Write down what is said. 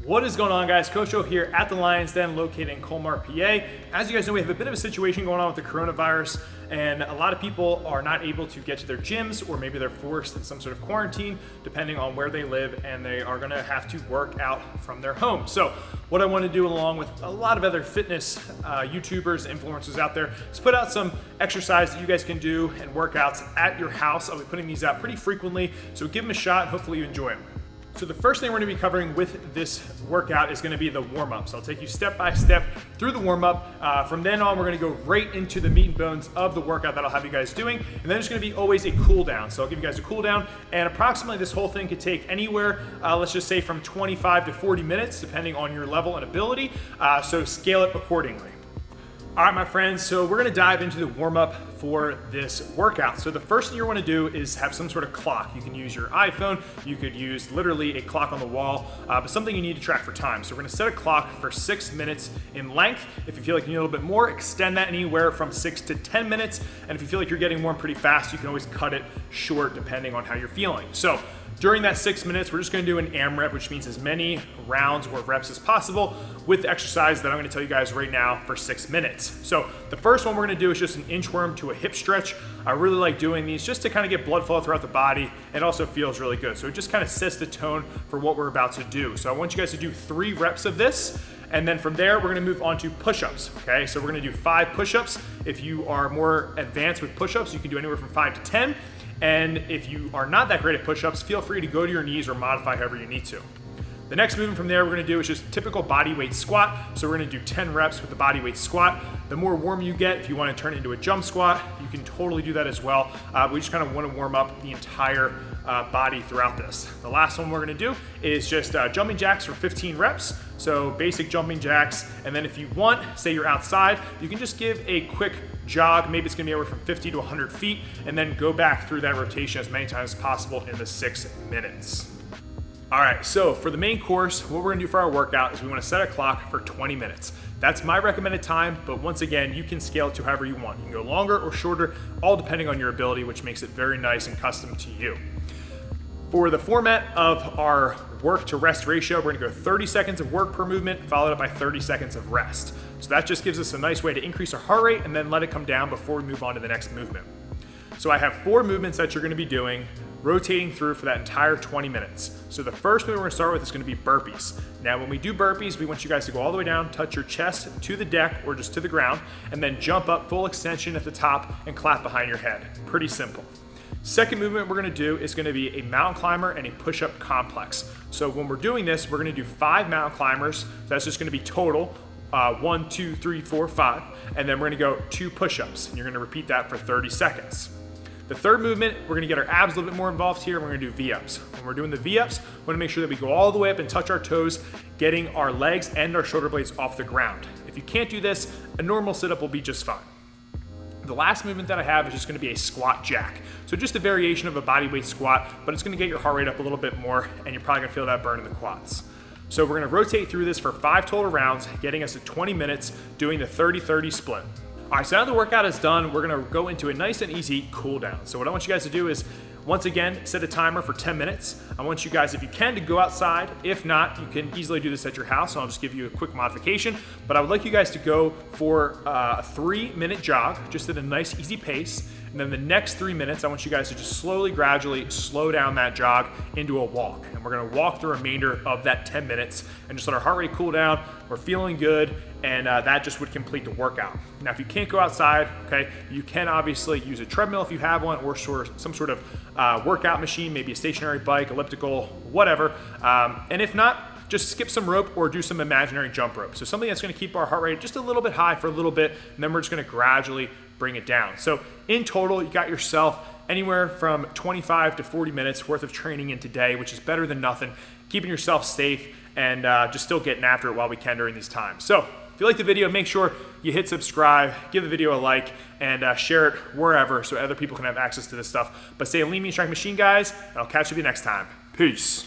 What is going on, guys? Coach O here at the Lions Den, located in Colmar, PA. As you guys know, we have a bit of a situation going on with the coronavirus, and a lot of people are not able to get to their gyms, or maybe they're forced in some sort of quarantine, depending on where they live, and they are gonna have to work out from their home. So what I want to do, along with a lot of other fitness YouTubers, influencers out there, is put out some exercise that you guys can do and workouts at your house. I'll be putting these out pretty frequently, so give them a shot. Hopefully you enjoy them. So the first thing we're gonna be covering with this workout is gonna be the warm-up. So I'll take you step by step through the warm-up. From then on, we're gonna go right into the meat and bones of the workout that I'll have you guys doing. And then there's gonna be always a cool down. So I'll give you guys a cool down, and approximately this whole thing could take anywhere, let's just say from 25 to 40 minutes, depending on your level and ability. So scale it accordingly. All right, my friends, so we're gonna dive into the warm-up for this workout. So the first thing you wanna do is have some sort of clock. You can use your iPhone, you could use literally a clock on the wall, but something you need to track for time. So we're gonna set a clock for 6 minutes in length. If you feel like you need a little bit more, extend that anywhere from 6 to 10 minutes. And if you feel like you're getting warm pretty fast, you can always cut it short depending on how you're feeling. So during that 6 minutes, we're just gonna do an AMRAP, which means as many rounds or reps as possible with the exercise that I'm gonna tell you guys right now for 6 minutes. So the first one we're gonna do is just an inchworm to a hip stretch. I really like doing these just to kind of get blood flow throughout the body, and also feels really good. So it just kind of sets the tone for what we're about to do. So I want you guys to do 3 reps of this, and then from there, we're gonna move on to push-ups, okay? So we're gonna do 5 push-ups. If you are more advanced with push-ups, you can do anywhere from 5 to 10. And if you are not that great at push-ups, feel free to go to your knees or modify however you need to. The next movement from there we're gonna do is just typical body weight squat. So we're gonna do 10 reps with the body weight squat. The more warm you get, if you wanna turn it into a jump squat, you can totally do that as well. We just kind of wanna warm up the entire body throughout this. The last one we're gonna do is just jumping jacks for 15 reps. So basic jumping jacks. And then if you want, say you're outside, you can just give a quick jog. Maybe it's gonna be anywhere from 50 to 100 feet, and then go back through that rotation as many times as possible in the 6 minutes. All right, so for the main course, what we're gonna do for our workout is we wanna set a clock for 20 minutes. That's my recommended time, but once again, you can scale it to however you want. You can go longer or shorter, all depending on your ability, which makes it very nice and custom to you. For the format of our work to rest ratio, we're gonna go 30 seconds of work per movement, followed up by 30 seconds of rest. So that just gives us a nice way to increase our heart rate and then let it come down before we move on to the next movement. So I have 4 movements that you're gonna be doing, rotating through for that entire 20 minutes. So the first movement we're gonna start with is gonna be burpees. Now when we do burpees, we want you guys to go all the way down, touch your chest to the deck or just to the ground, and then jump up full extension at the top and clap behind your head. Pretty simple. Second movement we're gonna do is gonna be a mountain climber and a push-up complex. So when we're doing this, we're gonna do 5 mountain climbers. So that's just gonna be total, 1, 2, 3, 4, 5. And then we're gonna go 2 push-ups, and you're gonna repeat that for 30 seconds. The third movement, we're gonna get our abs a little bit more involved here, and we're gonna do V-ups. When we're doing the V-ups, we wanna make sure that we go all the way up and touch our toes, getting our legs and our shoulder blades off the ground. If you can't do this, a normal sit-up will be just fine. The last movement that I have is just gonna be a squat jack. So just a variation of a body weight squat, but it's gonna get your heart rate up a little bit more, and you're probably gonna feel that burn in the quads. So we're gonna rotate through this for 5 total rounds, getting us to 20 minutes, doing the 30-30 split. All right, so now the workout is done, we're gonna go into a nice and easy cool down. So what I want you guys to do is, once again, set a timer for 10 minutes. I want you guys, if you can, to go outside. If not, you can easily do this at your house. So I'll just give you a quick modification. But I would like you guys to go for a 3-minute jog, just at a nice, easy pace. And then the next 3 minutes, I want you guys to just slowly, gradually slow down that jog into a walk. And we're gonna walk the remainder of that 10 minutes and just let our heart rate cool down. We're feeling good, and that just would complete the workout. Now, if you can't go outside, okay, you can obviously use a treadmill if you have one, or some sort of workout machine, maybe a stationary bike, elliptical, whatever. And if not, just skip some rope or do some imaginary jump rope. So something that's gonna keep our heart rate just a little bit high for a little bit, and then we're just gonna gradually bring it down. So in total, you got yourself anywhere from 25 to 40 minutes worth of training in today, which is better than nothing, keeping yourself safe and just still getting after it while we can during these times. So if you like the video, make sure you hit subscribe, give the video a like, and share it wherever so other people can have access to this stuff. But stay a lean, mean, strike machine, guys, and I'll catch you next time. Peace.